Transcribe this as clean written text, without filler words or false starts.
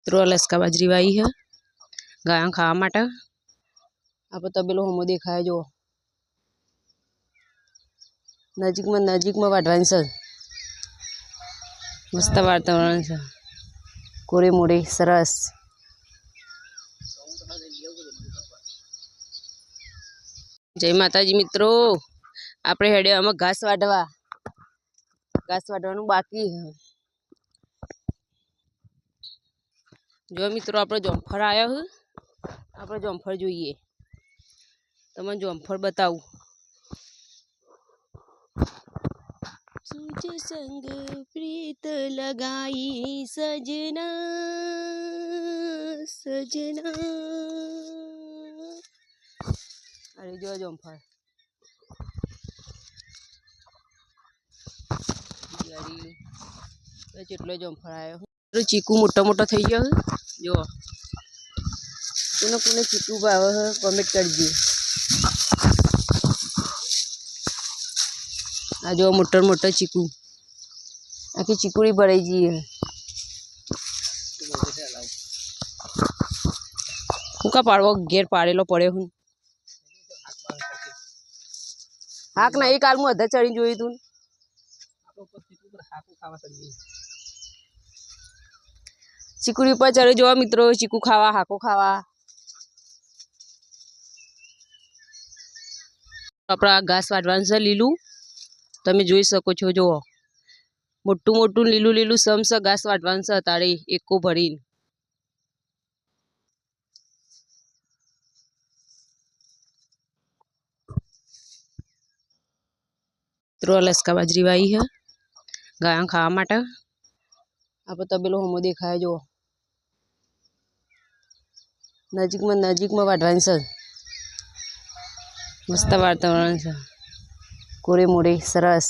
મિત્રો લસકા બાજરી વાવી है गायों खावा माटे। आप तबेलो होमो देखाय जो नजीक में वाढवानी से मस्त वातावरण है कोरे मोरे सरस। जय माताजी मित्रों, आपणे हेडे हम घास वाढवानुं बाकी है। जो मित्रों आपणे जोमफळ आयो है, आपणे जोमफळ जोईए। तमने जोमफळ बताऊं। तुझे संग प्रीत लगाई सजना सजना। अरे जो जोमफळ जेटलो जोमफळ आयो। चीकू मोटा मोटा थई गयो जो कोने चीकू भावे है कमेंट करजे। आ जो मोटा चीकू आखी चीकुड़ी भराई जी है। हुका पाड़वो घेर पाड़ेलो पड़े हूँ हाक नहीं काल मु अधा चढ़ी जोई तू चीकुड़ी पर चढ़ी जो मित्रों चीकू खावा हाको खावा। अपना घास वाटवानुं छे लीलू तमे जोई शको छो। जो मोटू मोटू लीलू लीलू समस घास वाटवानुं छे अतारे एको भरीने। मित्रों लसका बाजरी वावी है गायों खावा माटे। आप तबेलो होमो देखाय जो नजीक में वाढवानी से मस्त वातावरण है कोरे मोरे सरस।